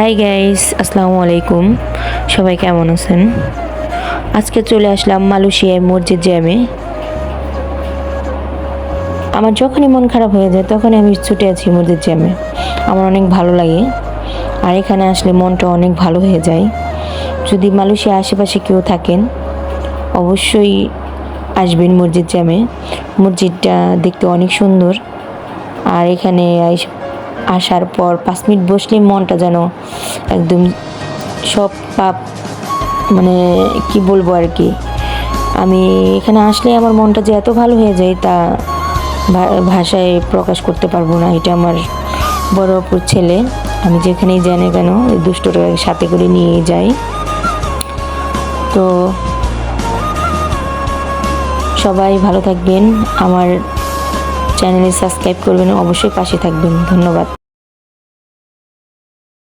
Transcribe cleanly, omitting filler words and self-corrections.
Hi guys, আসসালামু আলাইকুম। সবাই কেমন আছেন? আজকে চলে আসলাম মালয়েশিয়ায় মসজিদ জ্যামে। আমার যখনই মন খারাপ হয়ে যায় তখনই আমি ছুটে আছি মসজিদ জ্যামে। আমার অনেক ভালো লাগে, আর এখানে আসলে মনটা অনেক ভালো হয়ে যায়। যদি মালয়েশিয়া আশেপাশে কেউ থাকেন অবশ্যই আসবেন মসজিদ জ্যামে। মসজিদটা দেখতে অনেক সুন্দর, আর এখানে আসার পর 5 মিনিট বসলেই মনটা যেন একদম সব পাপ, মানে কি বলবো আর কি, আমি এখানে আসলে আমার মনটা যে এত ভালো হয়ে যায় তা ভাষায় প্রকাশ করতে পারবো না। এটা আমার বড় অপুর ছেলে, আমি যেখানেই যাই না কেন এই দুষ্টটাকে সাথে করে নিয়ে যাই। তো সবাই ভালো থাকবেন, আমার চ্যানেলে সাবস্ক্রাইব করবেন, অবশ্যই পাশে থাকবেন। ধন্যবাদ।